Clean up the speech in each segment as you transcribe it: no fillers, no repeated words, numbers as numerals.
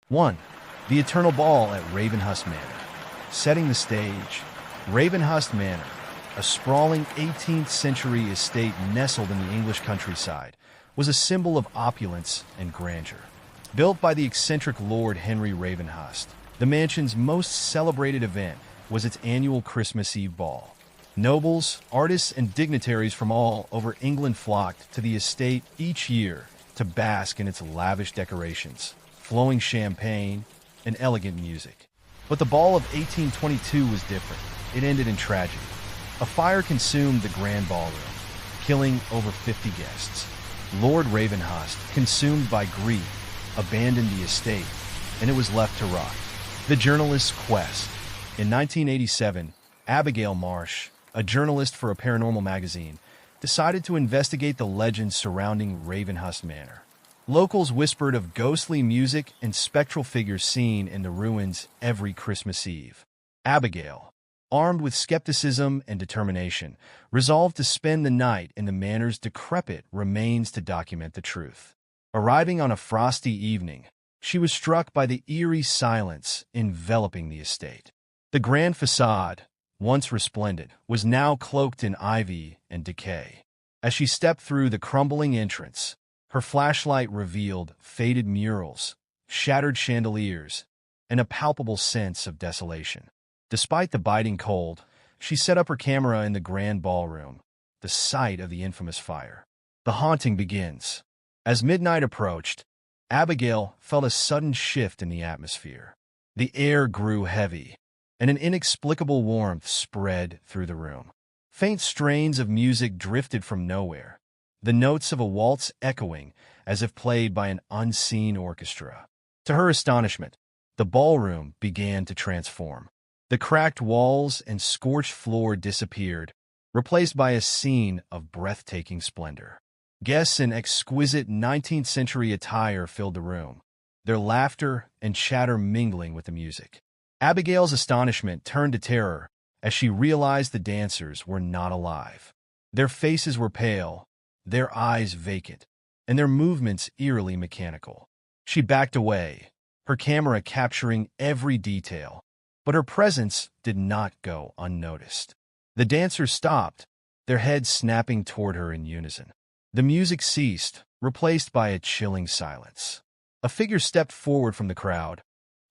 1. The Eternal Ball at Ravenhurst Manor. Setting the stage, Ravenhurst Manor, a sprawling 18th century estate nestled in the English countryside, was a symbol of opulence and grandeur. Built by the eccentric Lord Henry Ravenhurst, the mansion's most celebrated event was its annual Christmas Eve ball. Nobles, artists, and dignitaries from all over England flocked to the estate each year to bask in its lavish decorations, flowing champagne, and elegant music. But the ball of 1822 was different. It ended in tragedy. A fire consumed the grand ballroom, killing over 50 guests. Lord Ravenhurst, consumed by grief, abandoned the estate, and it was left to rot. The journalist's quest. In 1987, Abigail Marsh, a journalist for a paranormal magazine, decided to investigate the legends surrounding Ravenhurst Manor. Locals whispered of ghostly music and spectral figures seen in the ruins every Christmas Eve. Abigail, armed with skepticism and determination, resolved to spend the night in the manor's decrepit remains to document the truth. Arriving on a frosty evening, she was struck by the eerie silence enveloping the estate. The grand facade, once resplendent, was now cloaked in ivy and decay. As she stepped through the crumbling entrance, her flashlight revealed faded murals, shattered chandeliers, and a palpable sense of desolation. Despite the biting cold, she set up her camera in the grand ballroom, the site of the infamous fire. The haunting begins. As midnight approached, Abigail felt a sudden shift in the atmosphere. The air grew heavy, and an inexplicable warmth spread through the room. Faint strains of music drifted from nowhere, the notes of a waltz echoing as if played by an unseen orchestra. To her astonishment, the ballroom began to transform. The cracked walls and scorched floor disappeared, replaced by a scene of breathtaking splendor. Guests in exquisite 19th century attire filled the room, their laughter and chatter mingling with the music. Abigail's astonishment turned to terror as she realized the dancers were not alive. Their faces were pale, their eyes vacant, and their movements eerily mechanical. She backed away, her camera capturing every detail, but her presence did not go unnoticed. The dancers stopped, their heads snapping toward her in unison. The music ceased, replaced by a chilling silence. A figure stepped forward from the crowd,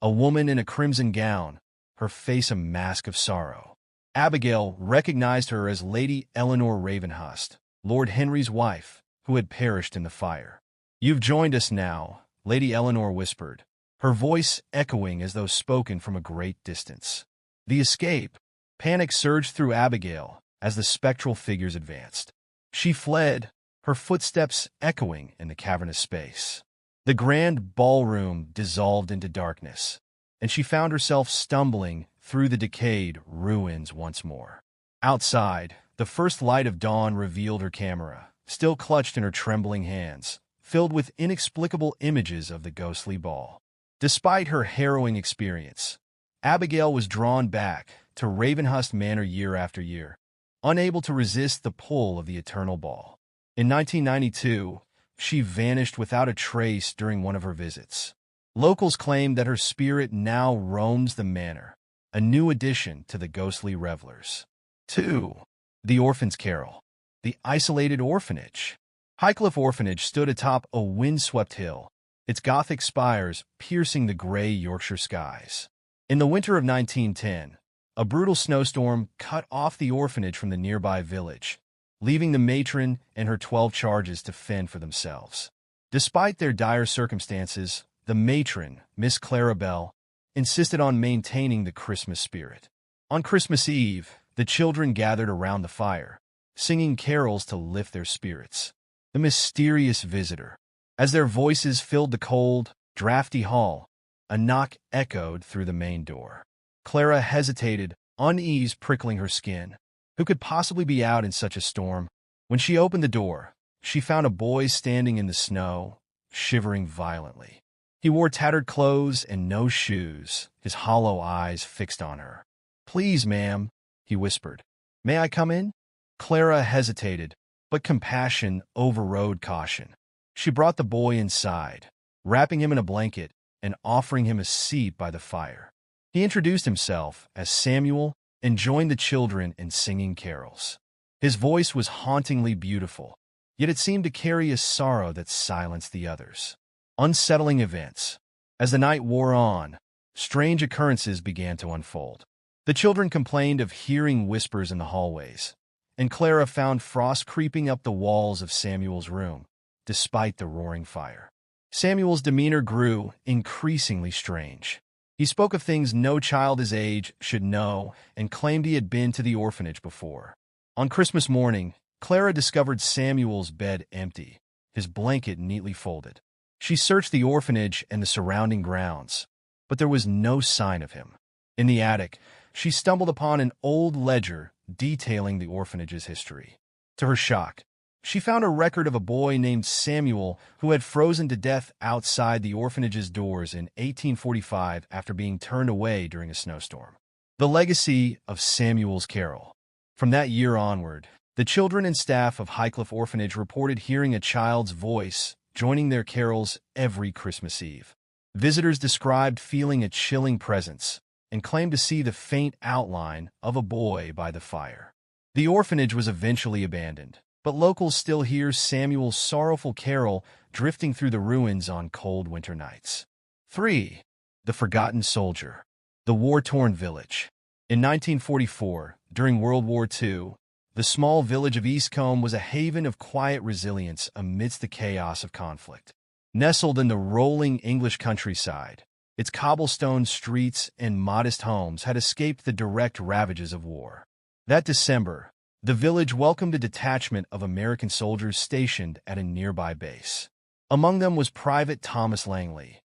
a woman in a crimson gown, her face a mask of sorrow. Abigail recognized her as Lady Eleanor Ravenhurst, Lord Henry's wife, who had perished in the fire. "You've joined us now," Lady Eleanor whispered, her voice echoing as though spoken from a great distance. The escape. Panic surged through Abigail as the spectral figures advanced. She fled, her footsteps echoing in the cavernous space. The grand ballroom dissolved into darkness, and she found herself stumbling through the decayed ruins once more. Outside, the first light of dawn revealed her camera, still clutched in her trembling hands, filled with inexplicable images of the ghostly ball. Despite her harrowing experience, Abigail was drawn back to Ravenhurst Manor year after year, unable to resist the pull of the Eternal Ball. In 1992, she vanished without a trace during one of her visits. Locals claim that her spirit now roams the manor, a new addition to the ghostly revelers. 2. The Orphan's Carol. The isolated orphanage. Highcliffe Orphanage stood atop a windswept hill, its Gothic spires piercing the gray Yorkshire skies. In the winter of 1910, a brutal snowstorm cut off the orphanage from the nearby village, leaving the matron and her 12 charges to fend for themselves. Despite their dire circumstances, the matron, Miss Clara Bell, insisted on maintaining the Christmas spirit. On Christmas Eve, the children gathered around the fire, singing carols to lift their spirits. The mysterious visitor. As their voices filled the cold, drafty hall, a knock echoed through the main door. Clara hesitated, unease prickling her skin. Who could possibly be out in such a storm? When she opened the door, she found a boy standing in the snow, shivering violently. He wore tattered clothes and no shoes, his hollow eyes fixed on her. "Please, ma'am," he whispered. "May I come in?" Clara hesitated, but compassion overrode caution. She brought the boy inside, wrapping him in a blanket and offering him a seat by the fire. He introduced himself as Samuel and joined the children in singing carols. His voice was hauntingly beautiful, yet it seemed to carry a sorrow that silenced the others. Unsettling events. As the night wore on, strange occurrences began to unfold. The children complained of hearing whispers in the hallways, and Clara found frost creeping up the walls of Samuel's room, despite the roaring fire. Samuel's demeanor grew increasingly strange. He spoke of things no child his age should know and claimed he had been to the orphanage before. On Christmas morning, Clara discovered Samuel's bed empty, his blanket neatly folded. She searched the orphanage and the surrounding grounds, but there was no sign of him. In the attic, she stumbled upon an old ledger detailing the orphanage's history. To her shock, she found a record of a boy named Samuel who had frozen to death outside the orphanage's doors in 1845 after being turned away during a snowstorm. The legacy of Samuel's carol. From that year onward, the children and staff of Highcliffe Orphanage reported hearing a child's voice joining their carols every Christmas Eve. Visitors described feeling a chilling presence and claimed to see the faint outline of a boy by the fire. The orphanage was eventually abandoned, but locals still hear Samuel's sorrowful carol drifting through the ruins on cold winter nights. 3. The Forgotten Soldier. The War-Torn Village. In 1944, during World War II, the small village of Eastcombe was a haven of quiet resilience amidst the chaos of conflict. Nestled in the rolling English countryside, its cobblestone streets and modest homes had escaped the direct ravages of war. That December, the village welcomed a detachment of American soldiers stationed at a nearby base. Among them was Private Thomas Langley,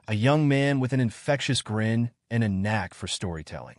a young man with an infectious grin and a knack for storytelling.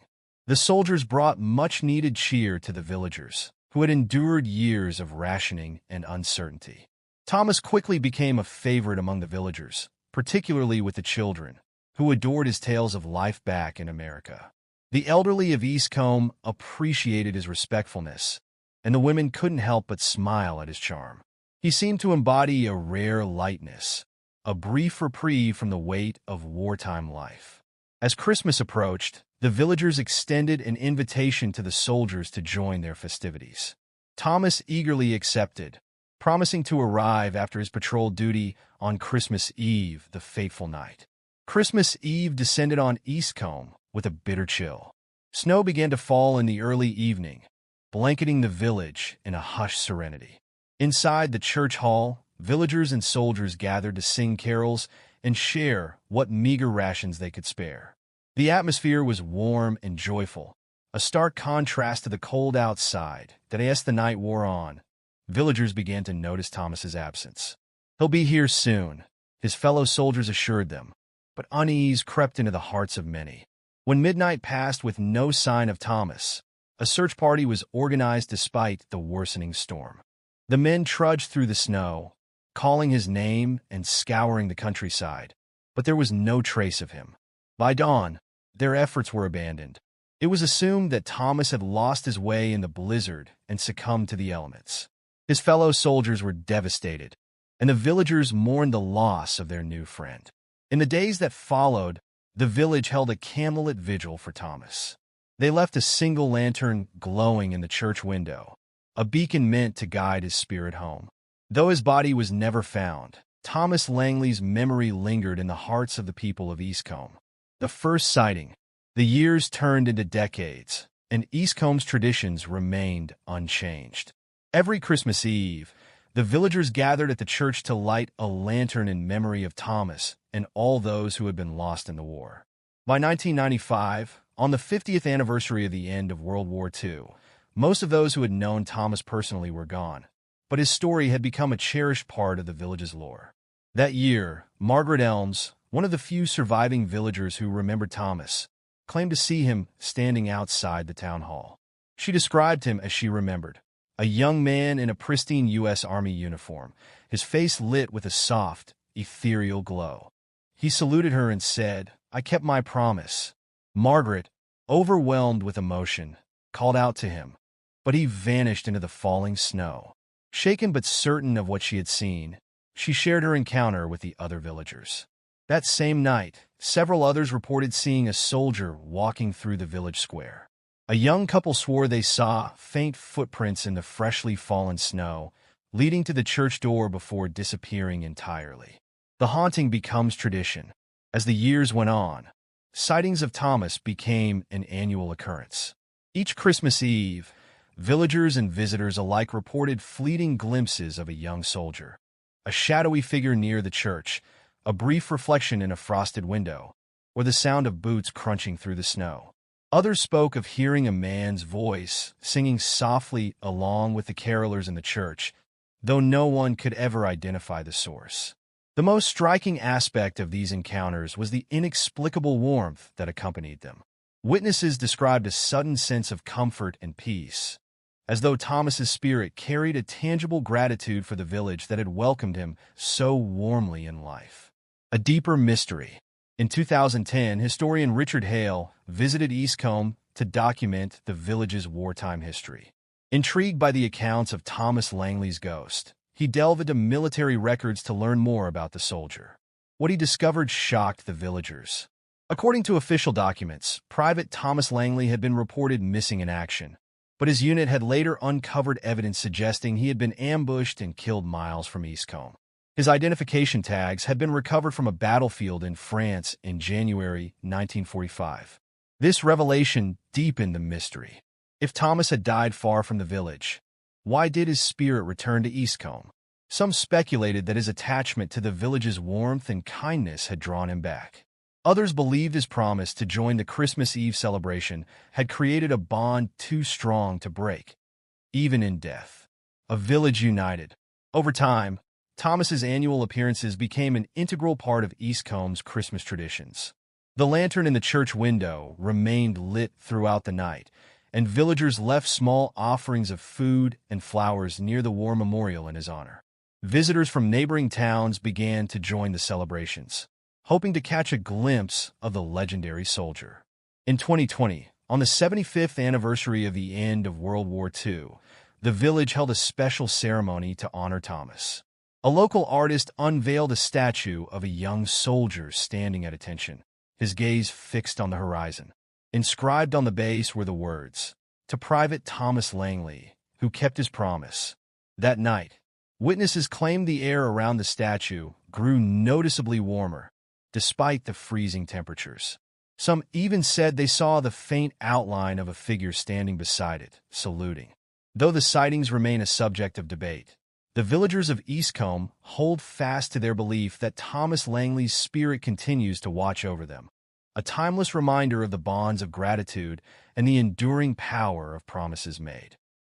The soldiers brought much-needed cheer to the villagers, who had endured years of rationing and uncertainty. Thomas quickly became a favorite among the villagers, particularly with the children, who adored his tales of life back in America. The elderly of Eastcombe appreciated his respectfulness, and the women couldn't help but smile at his charm. He seemed to embody a rare lightness, a brief reprieve from the weight of wartime life. As Christmas approached, the villagers extended an invitation to the soldiers to join their festivities. Thomas eagerly accepted, promising to arrive after his patrol duty on Christmas Eve, the fateful night. Christmas Eve descended on Eastcombe with a bitter chill. Snow began to fall in the early evening, blanketing the village in a hushed serenity. Inside the church hall, villagers and soldiers gathered to sing carols and share what meager rations they could spare. The atmosphere was warm and joyful, a stark contrast to the cold outside that as the night wore on, villagers began to notice Thomas's absence. "He'll be here soon," his fellow soldiers assured them, but unease crept into the hearts of many. When midnight passed with no sign of Thomas, a search party was organized despite the worsening storm. The men trudged through the snow, calling his name and scouring the countryside, but there was no trace of him. By dawn, their efforts were abandoned. It was assumed that Thomas had lost his way in the blizzard and succumbed to the elements. His fellow soldiers were devastated, and the villagers mourned the loss of their new friend. In the days that followed, the village held a candlelit vigil for Thomas. They left a single lantern glowing in the church window, a beacon meant to guide his spirit home. Though his body was never found, Thomas Langley's memory lingered in the hearts of the people of Eastcombe. The first sighting, the years turned into decades, and Eastcombe's traditions remained unchanged. Every Christmas Eve, the villagers gathered at the church to light a lantern in memory of Thomas and all those who had been lost in the war. By 1995, on the 50th anniversary of the end of World War II, most of those who had known Thomas personally were gone, but his story had become a cherished part of the village's lore. That year, Margaret Elms, one of the few surviving villagers who remembered Thomas, claimed to see him standing outside the town hall. She described him as she remembered, a young man in a pristine U.S. Army uniform, his face lit with a soft, ethereal glow. He saluted her and said, "I kept my promise." Margaret, overwhelmed with emotion, called out to him, but he vanished into the falling snow. Shaken but certain of what she had seen, she shared her encounter with the other villagers. That same night, several others reported seeing a soldier walking through the village square. A young couple swore they saw faint footprints in the freshly fallen snow, leading to the church door before disappearing entirely. The haunting becomes tradition. As the years went on, sightings of Thomas became an annual occurrence. Each Christmas Eve, villagers and visitors alike reported fleeting glimpses of a young soldier, a shadowy figure near the church, a brief reflection in a frosted window, or the sound of boots crunching through the snow. Others spoke of hearing a man's voice singing softly along with the carolers in the church, though no one could ever identify the source. The most striking aspect of these encounters was the inexplicable warmth that accompanied them. Witnesses described a sudden sense of comfort and peace, as though Thomas's spirit carried a tangible gratitude for the village that had welcomed him so warmly in life. A deeper mystery. In 2010, historian Richard Hale visited Eastcombe to document the village's wartime history. Intrigued by the accounts of Thomas Langley's ghost, he delved into military records to learn more about the soldier. What he discovered shocked the villagers. According to official documents, Private Thomas Langley had been reported missing in action, but his unit had later uncovered evidence suggesting he had been ambushed and killed miles from Eastcombe. His identification tags had been recovered from a battlefield in France in January 1945. This revelation deepened the mystery. If Thomas had died far from the village, why did his spirit return to Eastcombe? Some speculated that his attachment to the village's warmth and kindness had drawn him back. Others believed his promise to join the Christmas Eve celebration had created a bond too strong to break. Even in death, a village united. Over time, Thomas's annual appearances became an integral part of Eastcombe's Christmas traditions. The lantern in the church window remained lit throughout the night, and villagers left small offerings of food and flowers near the war memorial in his honor. Visitors from neighboring towns began to join the celebrations, hoping to catch a glimpse of the legendary soldier. In 2020, on the 75th anniversary of the end of World War II, the village held a special ceremony to honor Thomas. A local artist unveiled a statue of a young soldier standing at attention, his gaze fixed on the horizon. Inscribed on the base were the words, "To Private Thomas Langley, who kept his promise." That night, witnesses claimed the air around the statue grew noticeably warmer, despite the freezing temperatures. Some even said they saw the faint outline of a figure standing beside it, saluting. Though the sightings remain a subject of debate, the villagers of Eastcombe hold fast to their belief that Thomas Langley's spirit continues to watch over them, a timeless reminder of the bonds of gratitude and the enduring power of promises made.